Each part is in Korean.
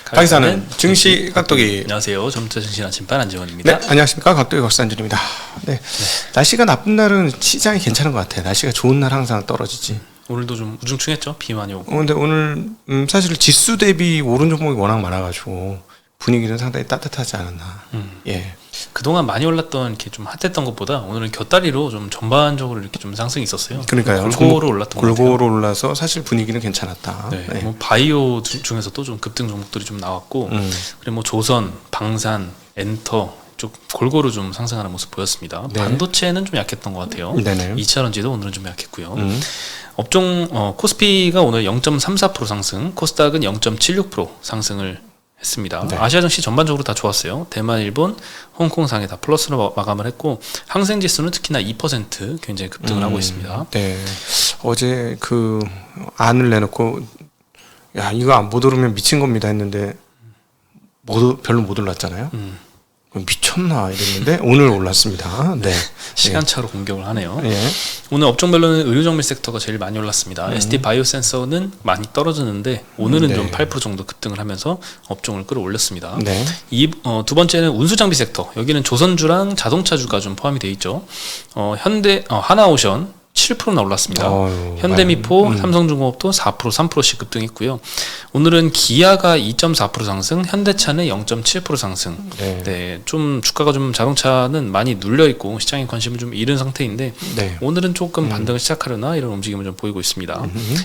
가기사는 증시 각도기. 안녕하세요. 전부터 증시 아침반 안재원입니다. 네, 안녕하십니까. 각도기 곽산준입니다. 네. 날씨가 나쁜 날은 시장이 괜찮은 것 같아요. 날씨가 좋은 날 항상 떨어지지. 오늘도 좀 우중충했죠. 비 많이 오고. 근데 오늘 사실 지수 대비 오른 종목이 워낙 많아가지고 분위기는 상당히 따뜻하지 않았나. 예. 그동안 많이 올랐던 이렇게 좀 핫했던 것보다 오늘은 곁다리로 좀 전반적으로 이렇게 좀 상승이 있었어요. 그러니까요. 골고루 올랐던 것 같아요. 골고루 올라서 사실 분위기는 괜찮았다. 네. 네. 뭐 바이오 중에서도 좀 급등 종목들이 좀 나왔고, 그리고 뭐 조선, 방산, 엔터 쪽 골고루 좀 상승하는 모습 보였습니다. 네. 반도체는 좀 약했던 것 같아요. 네네. 2차전지도 오늘은 좀 약했고요. 업종 코스피가 오늘 0.34% 상승, 코스닥은 0.76% 상승을 했습니다. 네. 아시아 증시 전반적으로 다 좋았어요. 대만, 일본, 홍콩 상에 다 플러스로 마감을 했고, 항생 지수는 특히나 2% 굉장히 급등을 하고 있습니다. 네. 어제 그 안을 내놓고 야 이거 못 오르면 미친 겁니다 했는데 별로 못 올랐잖아요. 미쳤나 이랬는데 오늘 올랐습니다. 네. 시간차로 공격을 하네요. 예. 오늘 업종별로는 의료정밀 섹터가 제일 많이 올랐습니다. ST 바이오센서는 많이 떨어지는데 오늘은 네. 좀 8% 정도 급등을 하면서 업종을 끌어올렸습니다. 네. 두 번째는 운수장비 섹터. 여기는 조선주랑 자동차주가 좀 포함이 되어 있죠. 하나오션 7%나 올랐습니다. 현대미포, 삼성중공업도 4%, 3%씩 급등했고요. 오늘은 기아가 2.4% 상승, 현대차는 0.7% 상승. 네. 네, 좀 주가가 좀 자동차는 많이 눌려 있고 시장의 관심을 좀 잃은 상태인데 네. 오늘은 조금 반등을 시작하려나 이런 움직임을 좀 보이고 있습니다.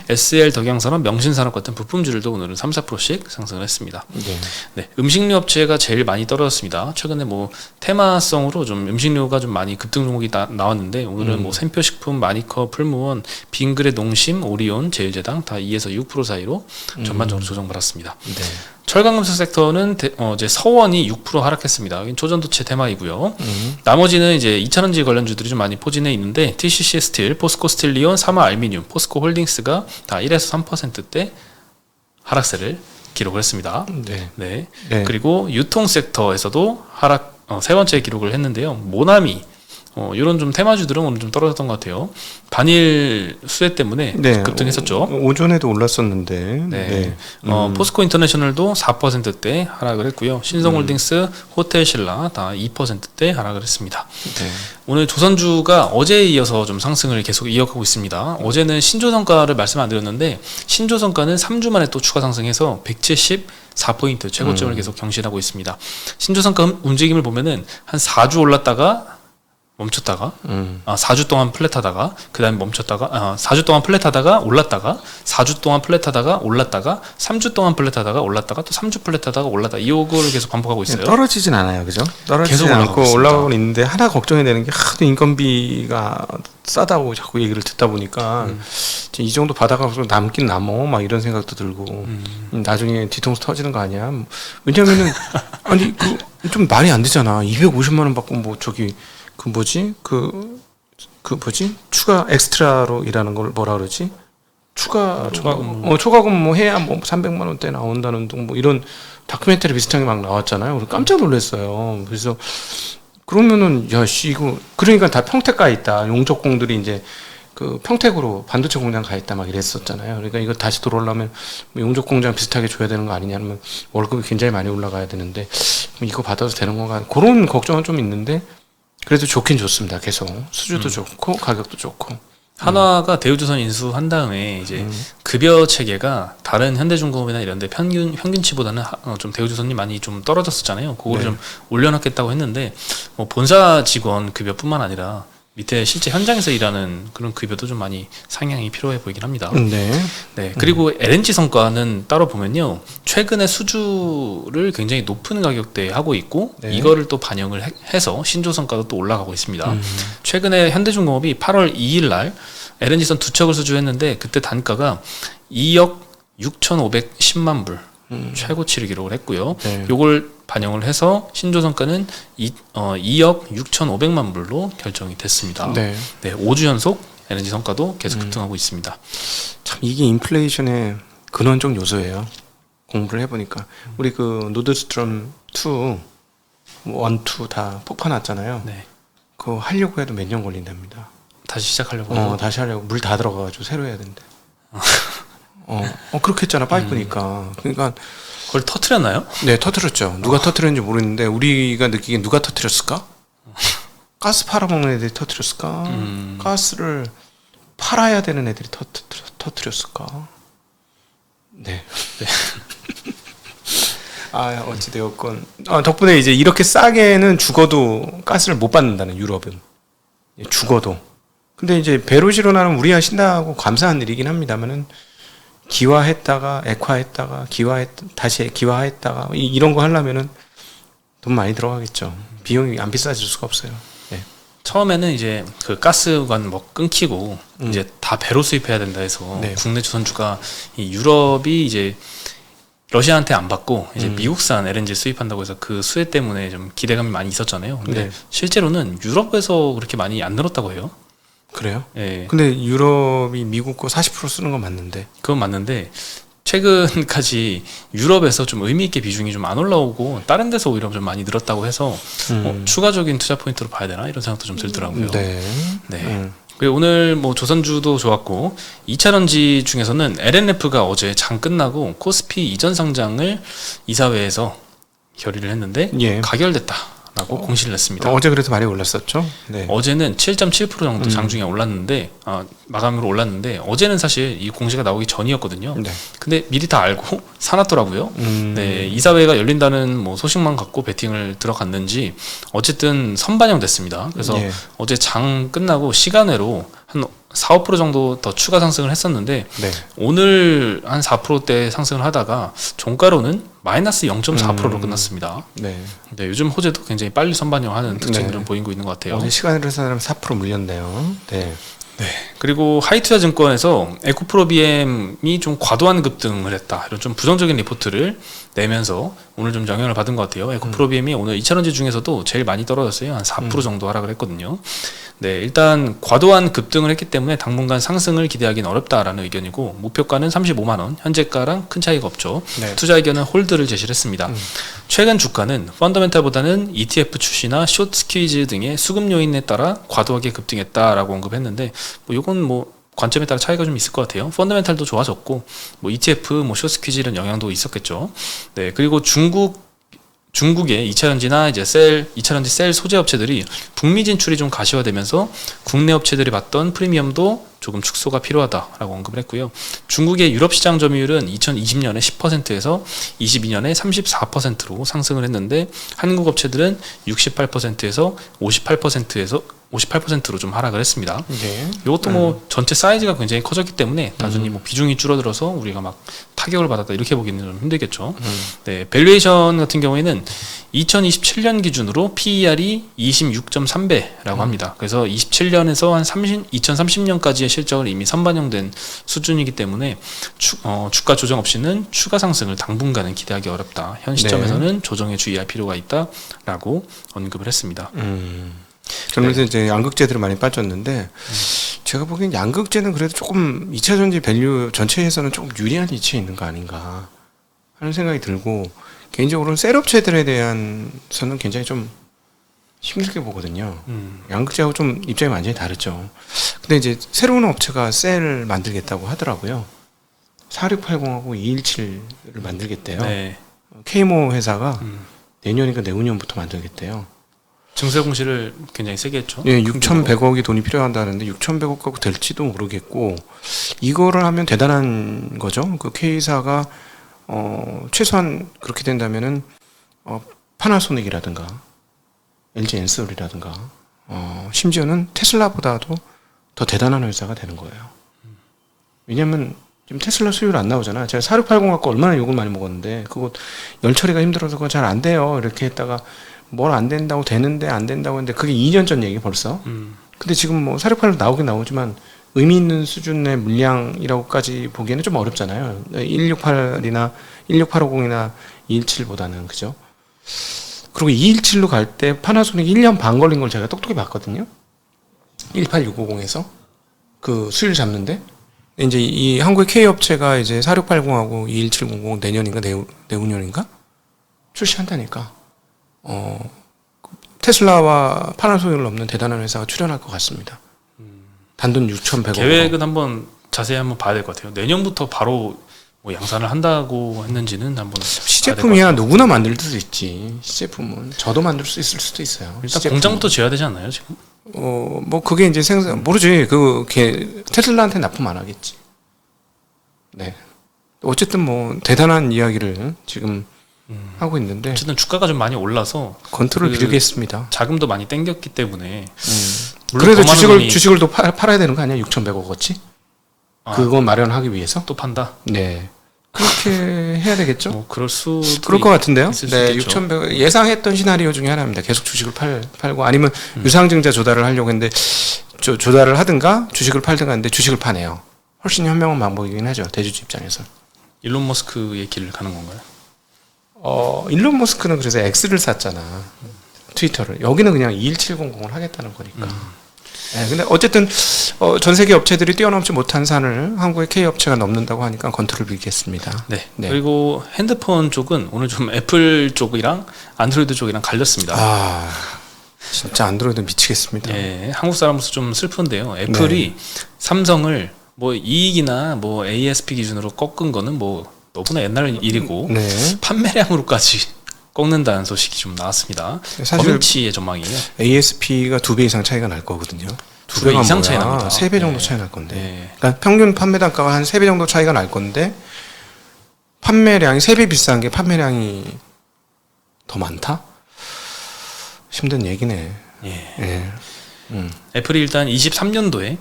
SL 덕양산업, 명신산업 같은 부품주들도 오늘은 3, 4%씩 상승을 했습니다. 네. 네, 음식료 업체가 제일 많이 떨어졌습니다. 최근에 뭐 테마성으로 좀 음식료가 좀 많이 급등 종목이 나왔는데 오늘은 뭐 샘표식품, 마니커, 풀무원, 빙그레, 농심, 오리온, 제일제당 다 2에서 6% 사이로 전반적으로 조정받았습니다. 네. 철강금속 섹터는 어제 서원이 6% 하락했습니다. 조전도체 테마이고요. 나머지는 이제 2차전지 관련주들이 좀 많이 포진해 있는데 TCC 스틸, 포스코 스틸리온, 사마 알미늄, 포스코 홀딩스가 다 1에서 3%대 하락세를 기록을 했습니다. 네. 네. 네. 그리고 유통 섹터에서도 하락 세 번째 기록을 했는데요. 모나미 이런 좀 테마주들은 오늘 좀 떨어졌던 것 같아요. 반일 수혜 때문에 네. 급등했었죠. 오전에도 올랐었는데. 네. 포스코 인터내셔널도 4%대 하락을 했고요. 신성홀딩스, 호텔신라 다 2%대 하락을 했습니다. 네. 오늘 조선주가 어제에 이어서 좀 상승을 계속 이어가고 있습니다. 어제는 신조성과를 말씀 안 드렸는데 신조성과는 3주 만에 또 추가 상승해서 174포인트 최고점을 계속 경신하고 있습니다. 신조성과 움직임을 보면은 한 4주 올랐다가 멈췄다가 4주 동안 플랫하다가 그 다음에 멈췄다가 4주 동안 플랫하다가 올랐다가 4주 동안 플랫하다가 올랐다가 3주 동안 플랫하다가 올랐다가 또 3주 플랫하다가 올랐다 이거를 계속 반복하고 있어요. 떨어지진 않아요, 그죠? 떨어지진 계속 않고 올라가고 있는데 하나 걱정이 되는 게 하도 인건비가 싸다고 자꾸 얘기를 듣다 보니까 이 정도 받아가서 남긴 남어 막 이런 생각도 들고 나중에 뒤통수 터지는 거 아니야? 왜냐면은 아니 좀 말이 안 되잖아. 250만 원 받고 뭐 저기 추가 엑스트라로 일하는 걸 뭐라 그러지? 초과금 뭐 해야 뭐 300만 원대 나온다는 등 뭐 이런 다큐멘터리 비슷한 게 막 나왔잖아요. 그래서 깜짝 놀랐어요. 그래서 그러면은 이거 그러니까 다 평택 가 있다. 용접공들이 이제 그 평택으로 반도체 공장 가 있다 막 이랬었잖아요. 그러니까 이거 다시 들어오려면 뭐 용접 공장 비슷하게 줘야 되는 거 아니냐면 월급이 굉장히 많이 올라가야 되는데 이거 받아도 되는 건가? 그런 걱정은 좀 있는데. 그래도 좋긴 좋습니다. 계속 수주도 좋고 가격도 좋고. 한화가 대우조선 인수한 다음에 이제 급여 체계가 다른 현대중공업이나 이런데 평균치보다는 좀 대우조선이 많이 좀 떨어졌었잖아요. 그거를 좀 올려놨겠다고 했는데 뭐 본사 직원 급여뿐만 아니라 밑에 실제 현장에서 일하는 그런 급여도 좀 많이 상향이 필요해 보이긴 합니다. 네. 그리고 LNG 성과는 따로 보면요. 최근에 수주를 굉장히 높은 가격대에 하고 있고 이거를 또 반영을 해서 신조 성과도 또 올라가고 있습니다. 최근에 현대중공업이 8월 2일 날 LNG선 2척을 수주했는데 그때 단가가 2억 6,510만 불 최고치를 기록을 했고요. 요걸 반영을 해서 신조성과는 2억 6,500만 불로 결정이 됐습니다. 네, 5주 연속 LNG 성과도 계속 급등하고 있습니다. 참 이게 인플레이션의 근원적 요소예요. 공부를 해보니까 우리 그 노드스트롬 2, 1, 2 다 폭파났잖아요. 네. 그거 하려고 해도 몇 년 걸린답니다. 다시 시작하려고. 다시 하려고 물 다 들어가가지고 새로 해야 된대. 그렇게 했잖아 파이프니까. 그러니까 그걸 터트렸나요? 네 터트렸죠. 누가 터트렸는지 모르겠는데 우리가 느끼기엔 누가 터트렸을까? 가스 팔아먹는 애들이 터트렸을까? 가스를 팔아야 되는 애들이 터트렸을까? 네. 어찌되었건 덕분에 이제 이렇게 싸게는 죽어도 가스를 못 받는다는 유럽은 죽어도. 근데 이제 배로 실어나는 우리야 신나고 감사한 일이긴 합니다만은 기화했다가 액화했다가 다시 기화했다가 이런 거 하려면은 돈 많이 들어가겠죠. 비용이 안 비싸질 수가 없어요. 네. 처음에는 이제 그 가스관 뭐 끊기고 이제 다 배로 수입해야 된다 해서 네. 국내 주선주가 이 유럽이 이제 러시아한테 안 받고 이제 미국산 LNG 수입한다고 해서 그 수혜 때문에 좀 기대감이 많이 있었잖아요. 근데 네. 실제로는 유럽에서 그렇게 많이 안 늘었다고 해요. 그래요? 예. 근데 유럽이 미국 거 40% 쓰는 건 맞는데. 그건 맞는데 최근까지 유럽에서 좀 의미 있게 비중이 좀 안 올라오고 다른 데서 오히려 좀 많이 늘었다고 해서 추가적인 투자 포인트로 봐야 되나 이런 생각도 좀 들더라고요. 네. 네. 그리고 오늘 뭐 조선주도 좋았고 2차전지 중에서는 LNF가 어제 장 끝나고 코스피 이전 상장을 이사회에서 결의를 했는데 예. 가결됐다라고 공시를 했습니다. 어제 그래서 많이 올랐었죠. 네. 어제는 7.7% 정도 장중에 올랐는데 마감으로 올랐는데 어제는 사실 이 공시가 나오기 전이었거든요. 네. 근데 미리 다 알고 사놨더라고요. 네, 이사회가 열린다는 뭐 소식만 갖고 베팅을 들어갔는지 어쨌든 선반영됐습니다. 그래서 예. 어제 장 끝나고 시간외로 한 4, 5% 정도 더 추가 상승을 했었는데 네. 오늘 한 4%대 상승을 하다가 종가로는 마이너스 0.4%로 끝났습니다. 네. 네, 요즘 호재도 굉장히 빨리 선반영하는 특징을 네. 좀 보이고 있는 것 같아요. 어제 시간으로 해서 4% 물렸네요. 네. 네. 그리고 하이투자증권에서 에코프로비엠이 좀 과도한 급등을 했다. 이런 좀 부정적인 리포트를 내면서 오늘 좀 영향을 받은 것 같아요. 에코프로비엠이 오늘 2차전지 중에서도 제일 많이 떨어졌어요. 한 4% 정도 하락을 했거든요. 네, 일단 과도한 급등을 했기 때문에 당분간 상승을 기대하기는 어렵다라는 의견이고 목표가는 35만 원, 현재가랑 큰 차이가 없죠. 네. 투자 의견은 홀드를 제시를 했습니다. 최근 주가는 펀더멘탈보다는 ETF 출시나 숏 스퀴즈 등의 수급 요인에 따라 과도하게 급등했다라고 언급했는데 뭐 이건 뭐 관점에 따라 차이가 좀 있을 것 같아요. 펀더멘탈도 좋아졌고 뭐 ETF, 뭐 숏 스퀴즈 이런 영향도 있었겠죠. 네, 그리고 중국의 2차전지나 이제 2차전지 셀 소재 업체들이 북미 진출이 좀 가시화되면서 국내 업체들이 받던 프리미엄도 조금 축소가 필요하다라고 언급을 했고요. 중국의 유럽 시장 점유율은 2020년에 10%에서 22년에 34%로 상승을 했는데 한국 업체들은 68%에서 58%로 좀 하락을 했습니다. 네. 이것도 뭐 전체 사이즈가 굉장히 커졌기 때문에 단순히 뭐 비중이 줄어들어서 우리가 막 타격을 받았다 이렇게 보기는 좀 힘들겠죠. 네, 밸류에이션 같은 경우에는 2027년 기준으로 PER이 26.3배라고 합니다. 그래서 27년에서 한 2030년까지의 실적을 이미 선반영된 수준이기 때문에 주가 조정 없이는 추가 상승을 당분간은 기대하기 어렵다. 현 시점에서는 조정에 주의할 필요가 있다라고 언급을 했습니다. 그러면서 이제 양극재들이 많이 빠졌는데 제가 보기엔 양극재는 그래도 조금 2차전지 밸류 전체에서는 조금 유리한 위치에 있는 거 아닌가 하는 생각이 들고 개인적으로는 셀업체들에 대한서는 굉장히 좀 힘들게 보거든요. 양극재하고 좀 입장이 완전히 다르죠. 근데 이제 새로운 업체가 셀을 만들겠다고 하더라고요. 4680하고 217을 만들겠대요. 네. K모 회사가 내년인가 내후년부터 만들겠대요. 증세 공시를 굉장히 세게 했죠. 예, 6,100억이 돈이 필요하다는데 6,100억 갖고 될지도 모르겠고 이거를 하면 대단한 거죠. 그 K사가 최소한 그렇게 된다면은 파나소닉이라든가 LG 엔솔이라든가 심지어는 테슬라보다도 더 대단한 회사가 되는 거예요. 왜냐하면 지금 테슬라 수율 안 나오잖아. 제가 4680 갖고 얼마나 욕을 많이 먹었는데 그거 열 처리가 힘들어서 그거 잘 안 돼요. 이렇게 했다가 뭘 안 된다고 되는데 안 된다고 했는데 그게 2년 전 얘기 벌써. 근데 지금 뭐 4680 나오긴 나오지만 의미 있는 수준의 물량이라고까지 보기에는 좀 어렵잖아요. 168이나 16850이나 217보다는 그죠? 그리고 217로 갈 때 파나소닉 1년 반 걸린 걸 제가 똑똑히 봤거든요. 18650에서 그 수율 잡는데 이제 이 한국의 K 업체가 이제 4680하고 21700 내년인가 내후년인가 출시한다니까. 테슬라와 파나소닉을 넘는 대단한 회사가 출연할 것 같습니다. 단돈 6,100억. 계획은 한번 자세히 한번 봐야 될 것 같아요. 내년부터 바로 뭐 양산을 한다고 했는지는 한번 시제품이야 누구나 만들 수 있지. 시제품은 저도 만들 수 있을 수도 있어요. 일단 시제품은. 공장부터 지어야 되지 않나요 지금? 뭐 그게 이제 생산 모르지. 그게 테슬라한테 납품 안 하겠지. 네. 어쨌든 뭐 대단한 이야기를 지금 하고 있는데 어쨌든 주가가 좀 많이 올라서 건투를 빌겠습니다. 자금도 많이 땡겼기 때문에 물론 그래도 더 많은 돈이 주식을 또 팔아야 되는 거 아니야? 6,100억어치? 그건 마련하기 위해서? 또 판다. 네. 그렇게 해야 되겠죠? 뭐 그럴 수 그럴 것 같은데요. 있을 수 네, 있겠죠. 6,100억 예상했던 시나리오 중에 하나입니다. 계속 주식을 팔고 아니면 유상증자 조달을 하려고 했는데 조달을 하든가 주식을 팔든가 했는데 주식을 파네요. 훨씬 현명한 방법이긴 하죠. 대주주 입장에서. 일론 머스크의 길을 가는 건가요? 일론 머스크는 그래서 X를 샀잖아. 트위터를. 여기는 그냥 21700을 하겠다는 거니까. 네, 근데 어쨌든 전 세계 업체들이 뛰어넘지 못한 산을 한국의 K 업체가 넘는다고 하니까 건투를 빌겠습니다. 네. 네. 그리고 핸드폰 쪽은 오늘 좀 애플 쪽이랑 안드로이드 쪽이랑 갈렸습니다. 아, 진짜 안드로이드 미치겠습니다. 예, 한국 사람으로서 좀 슬픈데요. 애플이 삼성을 뭐 이익이나 뭐 ASP 기준으로 꺾은 거는 뭐 너무나 옛날 일이고 네. 판매량으로까지 꺾는다는 소식이 좀 나왔습니다. 사실 커뮤니티의 전망이에요. ASP가 2배 이상 차이가 날 거거든요. 2배 이상 차이 납니다. 3배 정도 네. 차이 날 건데. 네. 그러니까 평균 판매 단가가 한 3배 정도 차이가 날 건데 판매량이 3배 비싼 게 판매량이 더 많다? 힘든 얘기네. 예. 예. 애플이 일단 23년도에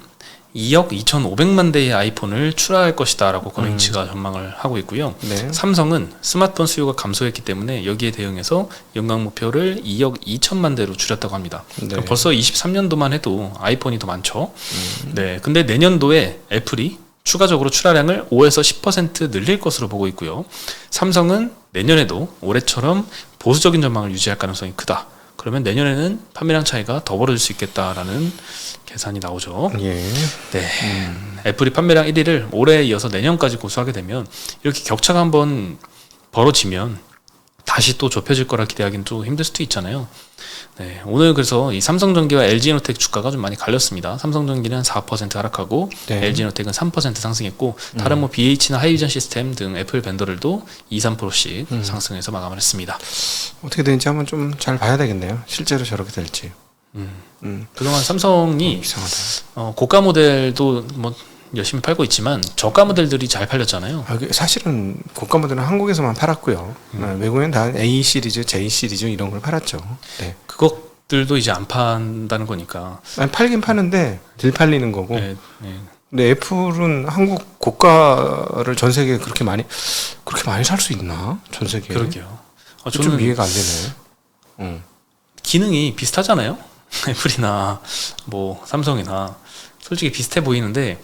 2억 2,500만 대의 아이폰을 출하할 것이다라고 커뮤니티가 전망을 하고 있고요. 네. 삼성은 스마트폰 수요가 감소했기 때문에 여기에 대응해서 연간 목표를 2억 2천만 대로 줄였다고 합니다. 네. 그럼 벌써 23년도만 해도 아이폰이 더 많죠. 네, 근데 내년도에 애플이 추가적으로 출하량을 5에서 10% 늘릴 것으로 보고 있고요. 삼성은 내년에도 올해처럼 보수적인 전망을 유지할 가능성이 크다. 그러면 내년에는 판매량 차이가 더 벌어질 수 있겠다라는 계산이 나오죠. 예. 네. 애플이 판매량 1위를 올해에 이어서 내년까지 고수하게 되면 이렇게 격차가 한번 벌어지면 다시 또 좁혀질 거라 기대하기는 좀 힘들 수도 있잖아요. 네. 오늘 그래서 이 삼성전기와 LG에너텍 주가가 좀 많이 갈렸습니다. 삼성전기는 4% 하락하고 네. LG에너텍은 3% 상승했고 다른 뭐 BH나 하이비전 시스템 등 애플 밴더들도 2-3%씩 상승해서 마감을 했습니다. 어떻게 되는지 한번 좀 잘 봐야 되겠네요. 실제로 저렇게 될지. 그동안 삼성이 이상하다. 고가 모델도 뭐 열심히 팔고 있지만 저가 모델들이 잘 팔렸잖아요. 사실은 고가 모델은 한국에서만 팔았고요. 외국에는 다 A 시리즈, J 시리즈 이런 걸 팔았죠. 네. 그것들도 이제 안 판다는 거니까. 아니, 팔긴 파는데 덜 팔리는 거고. 네, 네. 근데 애플은 한국 고가를 전 세계에 그렇게 많이 살 수 있나? 전 세계에. 그러게요. 좀 저는 이해가 안 되네. 기능이 비슷하잖아요. 애플이나 뭐 삼성이나 솔직히 비슷해 보이는데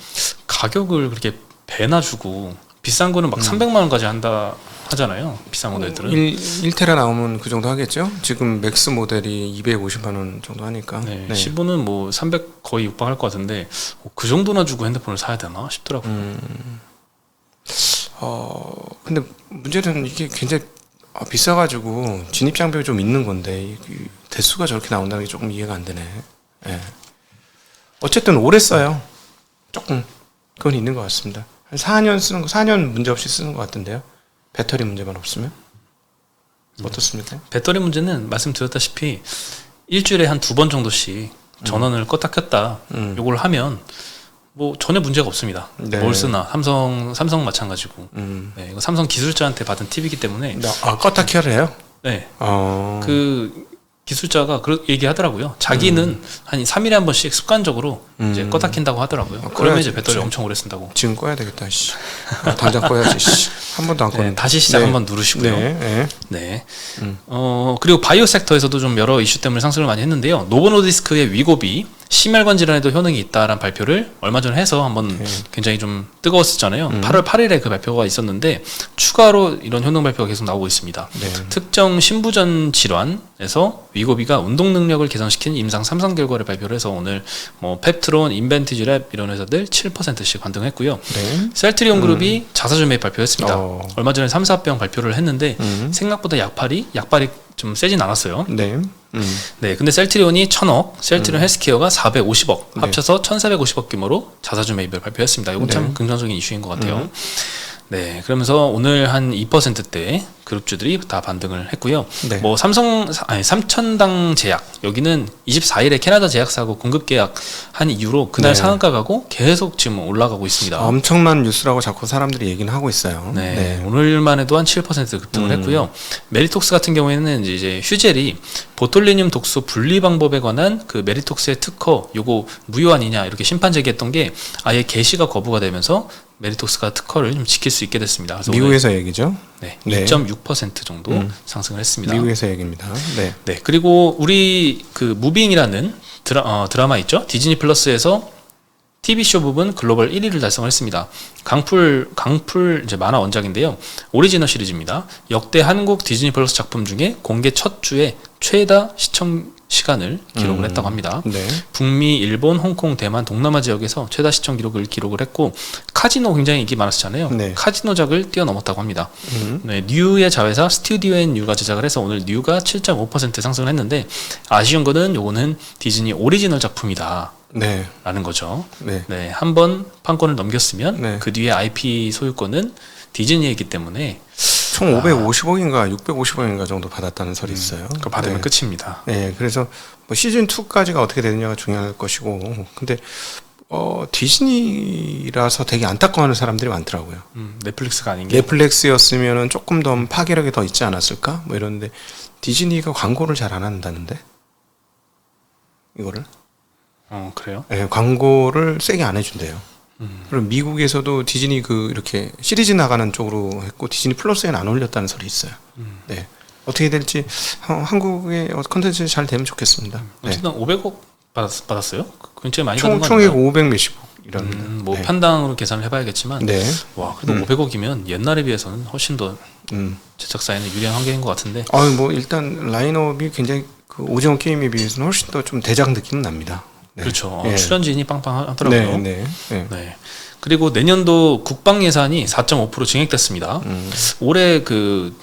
가격을 그렇게 배나 주고 비싼 거는 막 300만 원까지 한다 하잖아요. 비싼 모델들은. 1테라 나오면 그 정도 하겠죠? 지금 맥스 모델이 250만 원 정도 하니까. 네, 15는 뭐 300 거의 육박할 것 같은데 그 정도나 주고 핸드폰을 사야 되나 싶더라고요. 근데 문제는 이게 굉장히 비싸가지고 진입 장벽이 좀 있는 건데 이 대수가 저렇게 나온다는 게 조금 이해가 안 되네. 예. 어쨌든 오래 써요. 조금 그건 있는 것 같습니다. 한 4년 문제 없이 쓰는 것 같은데요. 배터리 문제만 없으면 어떻습니까? 배터리 문제는 말씀드렸다시피 일주일에 한 2번 정도씩 전원을 껐다 켰다 요걸 하면 뭐 전혀 문제가 없습니다. 네. 뭘 쓰나 삼성 마찬가지고. 네, 이거 삼성 기술자한테 받은 팁이기 때문에. 껐다 켜를 해요? 네. 어. 그 기술자가 그렇게 얘기하더라고요. 자기는 한 3일에 한 번씩 습관적으로 이제 껐다 킨다고 하더라고요. 그러면 이제 배터리 엄청 오래 쓴다고. 지금 꺼야 되겠다. 씨. 당장 꺼야지. 씨. 한 번도 안 꺼네. 네, 다시 시작 한번 누르시고요. 네. 네. 그리고 바이오 섹터에서도 좀 여러 이슈 때문에 상승을 많이 했는데요. 노보노디스크의 위고비 심혈관 질환에도 효능이 있다라는 발표를 얼마 전에 해서 한번 굉장히 좀 뜨거웠었잖아요. 8월 8일에 그 발표가 있었는데 추가로 이런 효능 발표가 계속 나오고 있습니다. 네. 특정 신부전 질환에서 위고비가 운동 능력을 개선시키는 임상 3상 결과를 발표를 해서 오늘 뭐 펩트론, 인벤티지랩 이런 회사들 7%씩 반등했고요. 네. 셀트리온 그룹이 자사주 매입 발표했습니다. 얼마 전에 3, 4병 발표를 했는데 생각보다 약발이 좀 세진 않았어요. 네. 네, 근데 셀트리온이 1,000억, 셀트리온 헬스케어가 450억, 네. 합쳐서 1,450억 규모로 자사주 매입을 발표했습니다. 이건 참 네. 긍정적인 이슈인 것 같아요. 네, 그러면서 오늘 한 2%대 그룹주들이 다 반등을 했고요. 네. 뭐 삼천당 제약 여기는 24일에 캐나다 제약사하고 공급 계약한 이후로 그날 네. 상한가 가고 계속 지금 올라가고 있습니다. 엄청난 뉴스라고 자꾸 사람들이 얘기는 하고 있어요. 네, 오늘만 해도 한 7% 급등을 했고요. 메리톡스 같은 경우에는 이제 휴젤이 보톨리늄 독소 분리 방법에 관한 그 메리톡스의 특허 요거 무효 아니냐 이렇게 심판 제기했던 게 아예 개시가 거부가 되면서 메리톡스가 특허를 좀 지킬 수 있게 됐습니다. 그래서 미국에서 얘기죠. 네, 네. 2.6% 정도 상승을 했습니다. 미국에서 얘기입니다. 네. 네, 그리고 우리 그 무빙이라는 드라마 있죠? 디즈니 플러스에서 TV쇼 부분 글로벌 1위를 달성을 했습니다. 강풀 이제 만화 원작인데요. 오리지널 시리즈입니다. 역대 한국 디즈니 플러스 작품 중에 공개 첫 주에 최다 시청 시간을 기록을 했다고 합니다. 네. 북미, 일본, 홍콩, 대만, 동남아 지역에서 최다 시청 기록을 했고 카지노 굉장히 인기 많았잖아요. 네. 카지노작을 뛰어넘었다고 합니다. 네, 뉴의 자회사 스튜디오 앤 뉴가 제작을 해서 오늘 뉴가 7.5% 상승을 했는데 아쉬운 거는 요거는 디즈니 오리지널 작품이다. 네. 라는 거죠. 네. 네, 한 번 판권을 넘겼으면 네. 그 뒤에 IP 소유권은 디즈니이기 때문에 총 550억인가 650억인가 정도 받았다는 설이 있어요. 그거 받으면 네. 끝입니다. 네, 그래서 뭐 시즌 2까지가 어떻게 되느냐가 중요할 것이고, 근데 디즈니라서 되게 안타까워하는 사람들이 많더라고요. 넷플릭스가 아닌 게 넷플릭스였으면은 조금 더 파괴력이 더 있지 않았을까? 뭐 이러는데 디즈니가 광고를 잘 안 한다는데 이거를? 그래요? 네, 광고를 세게 안 해준대요. 그리고 미국에서도 디즈니 그 이렇게 시리즈 나가는 쪽으로 했고 디즈니 플러스에는 안 올렸다는 설이 있어요. 네. 어떻게 될지 한국의 컨텐츠 잘 되면 좋겠습니다. 네. 어쨌든 500억 받았어요? 굉장히 많이 받은 거 총액 아닌가요? 500 몇십억 이랍니다. 뭐 네. 편당으로 계산을 해봐야겠지만 네. 와 그래도 500억이면 옛날에 비해서는 훨씬 더 제작사에는 유리한 환경인 것 같은데 뭐 일단 라인업이 굉장히 그 오징어 게임에 비해서는 훨씬 더 좀 대작 느낌은 납니다. 네. 그렇죠. 네. 출연진이 빵빵하더라고요. 네. 네. 그리고 내년도 국방 예산이 4.5% 증액됐습니다. 올해 그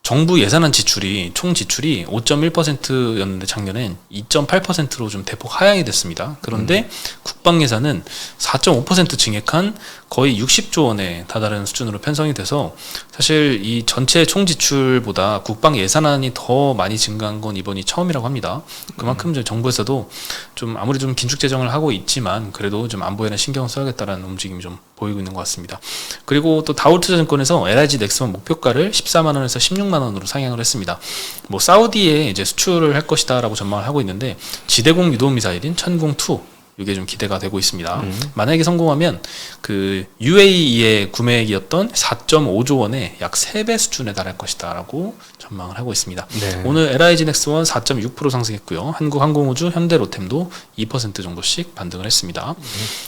정부 예산안 지출이 총 지출이 5.1%였는데 작년엔 2.8%로 좀 대폭 하향이 됐습니다. 그런데 국방 예산은 4.5% 증액한 거의 60조 원에 다다른 수준으로 편성이 돼서 사실 이 전체 총 지출보다 국방 예산안이 더 많이 증가한 건 이번이 처음이라고 합니다. 그만큼 이제 정부에서도 좀 아무리 좀 긴축 재정을 하고 있지만 그래도 좀 안보에는 신경을 써야겠다라는 움직임이 좀 보이고 있는 것 같습니다. 그리고 또 다우투자증권에서 LIG 넥스원 목표가를 14만 원에서 16만 원으로 상향을 했습니다. 뭐 사우디에 이제 수출을 할 것이다라고 전망을 하고 있는데 지대공 유도 미사일인 천공2 이게 좀 기대가 되고 있습니다. 만약에 성공하면 그 UAE의 구매액이었던 4.5조 원의 약 3배 수준에 달할 것이다라고 전망을 하고 있습니다. 네. 오늘 LIG 넥스원 4.6% 상승했고요. 한국항공우주, 현대로템도 2% 정도씩 반등을 했습니다.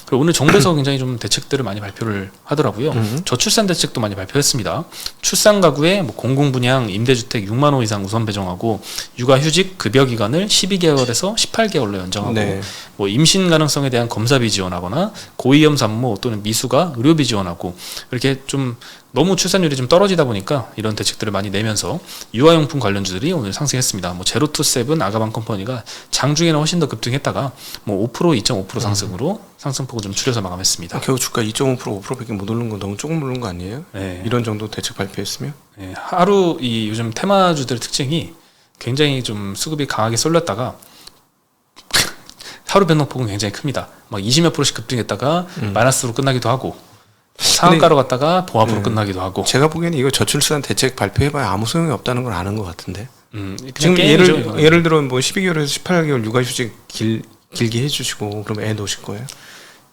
그리고 오늘 정부에서 굉장히 좀 대책들을 많이 발표를 하더라고요. 저출산 대책도 많이 발표했습니다. 출산 가구에 뭐 공공분양, 임대주택 6만 호 이상 우선 배정하고 육아휴직 급여 기간을 12개월에서 18개월로 연장하고 네. 뭐 임신 가능성에 대한 검사비 지원하거나 고위험 산모 또는 미수가 의료비 지원하고 이렇게 좀 너무 출산율이 좀 떨어지다 보니까 이런 대책들을 많이 내면서 유아용품 관련주들이 오늘 상승했습니다. 뭐 제로투세븐 아가방 컴퍼니가 장중에는 훨씬 더 급등했다가 뭐 5% 2.5% 상승으로 상승폭을 좀 줄여서 마감했습니다. 겨우 주가 2.5% 5%밖에 못 오른 거 너무 조금 오른 거 아니에요? 네. 이런 정도 대책 발표했으면? 네, 하루 이 요즘 테마주들의 특징이 굉장히 좀 수급이 강하게 쏠렸다가 하루 변동폭은 굉장히 큽니다. 막 20몇 %씩 급등했다가 마이너스로 끝나기도 하고 상한가로 갔다가 보합으로 끝나기도 하고. 제가 보기에는 이거 저출산 대책 발표해봐야 아무 소용이 없다는 걸 아는 것 같은데. 그냥 지금 게임이죠, 이거는. 예를 들어 뭐 12개월에서 18개월 육아휴직 길게 해주시고 그럼 애 놓으실 거예요?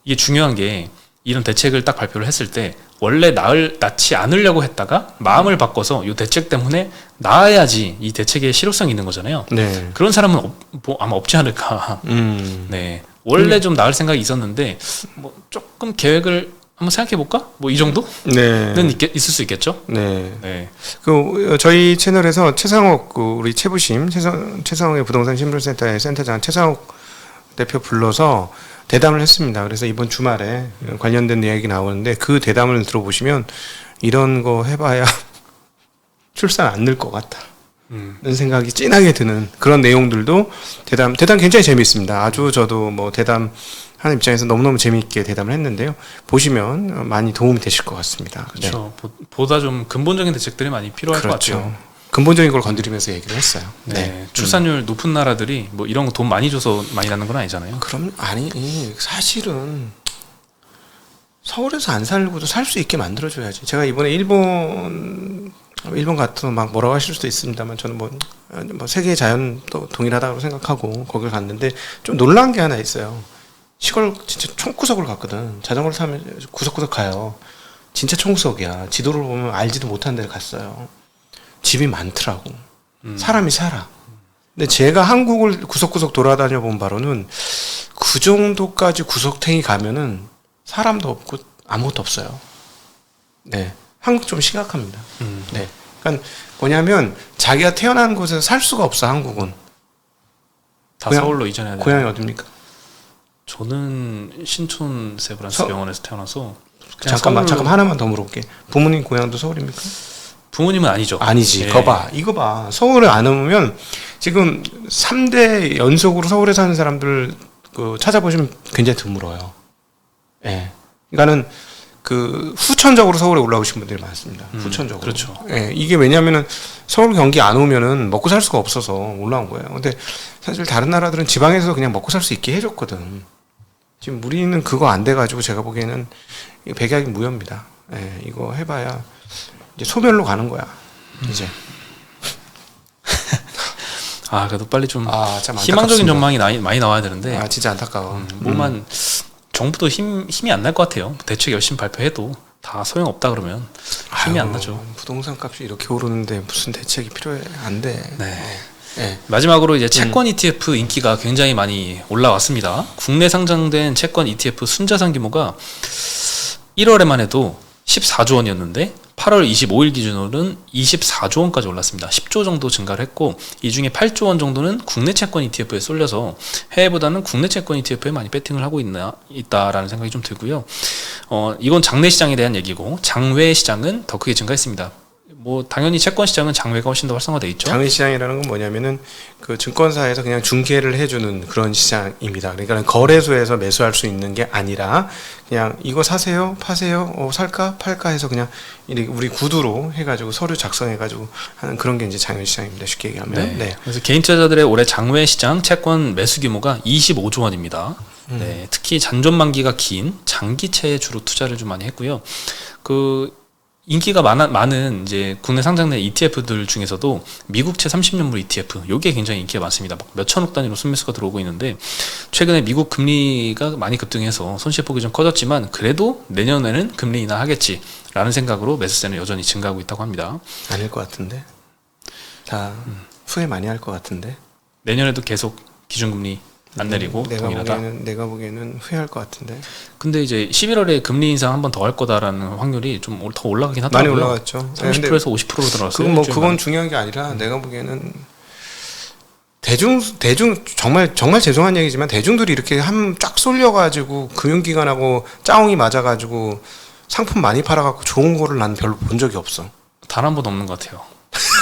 이게 중요한 게 이런 대책을 딱 발표를 했을 때 원래 낳지 않으려고 했다가 마음을 바꿔서 이 대책 때문에 낳아야지 이 대책에 실효성이 있는 거잖아요. 네. 그런 사람은 아마 없지 않을까. 네. 원래 좀 낳을 생각이 있었는데 뭐 조금 계획을 한번 생각해 볼까? 뭐 이 정도는 네. 있을 수 있겠죠. 네. 네. 그 저희 채널에서 최상욱 우리 최부심 최상욱의 부동산 신불센터의 센터장 최상욱 대표 불러서 대담을 했습니다. 그래서 이번 주말에 관련된 이야기 나오는데 그 대담을 들어보시면 이런 거 해봐야 출산 안 늘 것 같다. 생각이 진하게 드는 그런 내용들도 대담 굉장히 재미있습니다. 아주 저도 뭐 대담 하는 입장에서 너무너무 재미있게 대담을 했는데요. 보시면 많이 도움이 되실 것 같습니다. 그렇죠. 보다 좀 근본적인 대책들이 많이 필요할 것 같아요. 근본적인 걸 건드리면서 얘기를 했어요. 출산율 높은 나라들이 뭐 이런 거 돈 많이 줘서 많이 나는 건 아니잖아요. 그럼 사실은 서울에서 안 살고도 살 수 있게 만들어줘야지. 제가 이번에 일본 같은 막 뭐라고 하실 수도 있습니다만 저는 뭐 세계 자연도 동일하다고 생각하고 거길 갔는데 좀 놀라운 게 하나 있어요. 시골 진짜 총구석을 갔거든. 자전거를 타면 구석구석 가요. 진짜 총구석이야. 지도를 보면 알지도 못한 데를 갔어요. 집이 많더라고. 사람이 살아. 근데 제가 한국을 구석구석 돌아다녀 본 바로는 그 정도까지 구석탱이 가면은 사람도 없고 아무것도 없어요. 네. 한국 좀 심각합니다. 네. 그러니까 뭐냐면 자기가 태어난 곳에서 살 수가 없어, 한국은. 다 서울로 이전해야 돼요. 고향이 어딥니까? 저는 신촌 세브란스 병원에서 태어나서 잠깐 하나만 더 물어볼게. 부모님 고향도 서울입니까? 부모님은 아니죠. 아니지. 예. 이거 봐. 서울에 안 오면 지금 3대 연속으로 서울에 사는 사람들 찾아보시면 굉장히 드물어요. 예. 그러니까는 후천적으로 서울에 올라오신 분들이 많습니다. 후천적으로. 그렇죠. 예. 이게 왜냐면은 서울 경기 안 오면은 먹고 살 수가 없어서 올라온 거예요. 근데 사실 다른 나라들은 지방에서 그냥 먹고 살 수 있게 해줬거든. 지금 우리는 그거 안 돼가지고 제가 보기에는 백약이 무효입니다. 예. 이거 해봐야 이제 소멸로 가는 거야. 이제. 그래도 빨리 좀 참 희망적인 전망이 많이 나와야 되는데. 진짜 안타까워. 뭐만 정부도 힘이 안 날 것 같아요. 대책 열심히 발표해도 다 소용없다 그러면 힘이 안 나죠. 부동산 값이 이렇게 오르는데 무슨 대책이 필요해? 안 돼. 네. 마지막으로 이제 채권 ETF 인기가 굉장히 많이 올라왔습니다. 국내 상장된 채권 ETF 순자산 규모가 1월에만 해도 14조 원이었는데 8월 25일 기준으로는 24조 원까지 올랐습니다. 10조 정도 증가를 했고 이 중에 8조 원 정도는 국내 채권 ETF에 쏠려서 해외보다는 국내 채권 ETF에 많이 배팅을 하고 있다라는 생각이 좀 들고요. 이건 장내 시장에 대한 얘기고 장외 시장은 더 크게 증가했습니다. 뭐 당연히 채권 시장은 장외가 훨씬 더 활성화돼 있죠. 장외 시장이라는 건 뭐냐면은 그 증권사에서 그냥 중개를 해주는 그런 시장입니다. 그러니까 거래소에서 매수할 수 있는 게 아니라 그냥 이거 사세요, 파세요, 살까, 팔까 해서 그냥 우리 구두로 해가지고 서류 작성해가지고 하는 그런 게 이제 장외 시장입니다. 쉽게 얘기하면. 네. 그래서 개인 투자자들의 올해 장외 시장 채권 매수 규모가 25조 원입니다. 네, 특히 잔존 만기가 긴 장기채에 주로 투자를 좀 많이 했고요. 인기가 많은 이제 국내 상장된 ETF들 중에서도 미국채 30년물 ETF 요게 굉장히 인기가 많습니다. 막 몇천억 단위로 순매수가 들어오고 있는데 최근에 미국 금리가 많이 급등해서 손실폭이 좀 커졌지만 그래도 내년에는 금리 인하 하겠지라는 생각으로 매수세는 여전히 증가하고 있다고 합니다. 아닐 것 같은데 다 후회 많이 할 것 같은데 내년에도 계속 기준금리 안 내리고 동일하다. 내가 보기에는 후회할 것 같은데. 근데 이제 11월에 금리 인상 한 번 더 할 거다라는 확률이 좀 더 올라가긴 하더라고요. 많이 올라갔죠. 30%에서 50%로 들어갔어요. 그건 중요한 게 아니라 내가 보기에는 대중 정말 죄송한 얘기지만 대중들이 이렇게 쫙 쏠려가지고 금융기관하고 짜옹이 맞아가지고 상품 많이 팔아갖고 좋은 거를 난 별로 본 적이 없어. 단 한 번도 없는 것 같아요.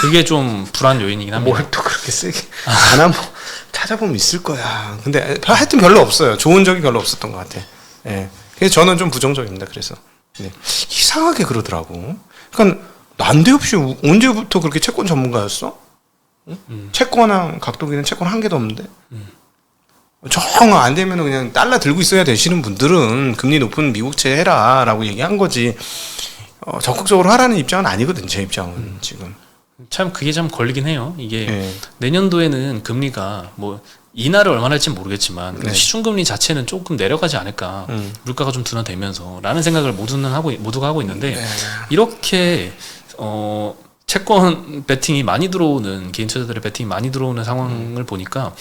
그게 좀 불안 요인이긴 합니다. 뭘 또 그렇게 세게 단 한 번 찾아보면 있을 거야. 근데 하여튼 별로 없어요. 좋은 적이 별로 없었던 것 같아. 예. 그래서 저는 좀 부정적입니다. 그래서 이상하게 그러더라고. 그러니까 난데없이 언제부터 그렇게 채권 전문가였어? 채권왕 각도기는 채권 한 개도 없는데. 정 안 되면 그냥 달러 들고 있어야 되시는 분들은 금리 높은 미국채 해라라고 얘기한 거지. 적극적으로 하라는 입장은 아니거든. 제 입장은 지금. 참 그게 참 걸리긴 해요. 이게 내년도에는 금리가 뭐 인하를 얼마나 할지 모르겠지만 시중금리 자체는 조금 내려가지 않을까. 물가가 좀 둔화되면서 라는 생각을 모두가 하고 있는데 이렇게 채권 베팅이 많이 들어오는 개인 투자자들의 베팅이 많이 들어오는 상황을 보니까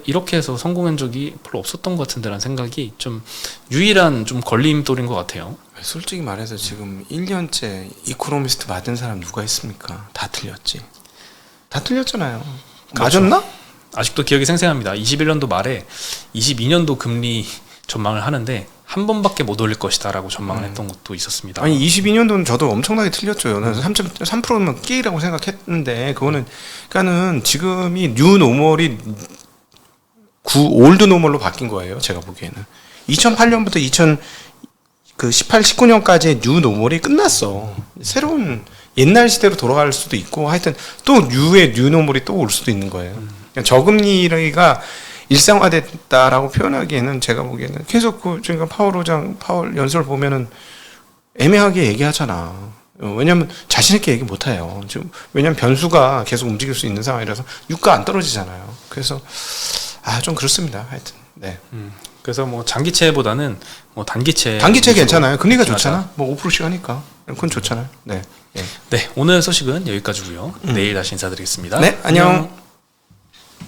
이렇게 해서 성공한 적이 별로 없었던 것 같은데라는 생각이 좀 유일한 좀 걸림돌인 것 같아요. 솔직히 말해서 지금 1년째 이코노미스트 맞은 사람 누가 있습니까? 다 틀렸지. 다 틀렸잖아요. 그렇죠. 맞았나? 아직도 기억이 생생합니다. 21년도 말에 22년도 금리 전망을 하는데 한 번밖에 못 올릴 것이다라고 전망을 했던 것도 있었습니다. 아니 22년도는 저도 엄청나게 틀렸죠. 3.3%면 끼라고 생각했는데 그러니까는 지금이 뉴 노멀이 올드 노멀로 바뀐 거예요. 제가 보기에는 2008년부터 18, 19년까지의 뉴 노멀이 끝났어. 새로운 옛날 시대로 돌아갈 수도 있고 하여튼 또 뉴 노멀이 또 올 수도 있는 거예요. 저금리가 일상화됐다라고 표현하기에는 제가 보기에는 계속 지금 파월 연설 보면은 애매하게 얘기하잖아. 왜냐면 자신 있게 얘기 못 해요. 지금 왜냐면 변수가 계속 움직일 수 있는 상황이라서 유가 안 떨어지잖아요. 그래서 좀 그렇습니다. 하여튼 네. 그래서 뭐 장기채보다는 뭐 단기채 괜찮아요. 금리가 좋잖아. 뭐 5%씩 하니까 그건 좋잖아요. 네. 네, 오늘 소식은 여기까지고요. 내일 다시 인사드리겠습니다. 네, 안녕.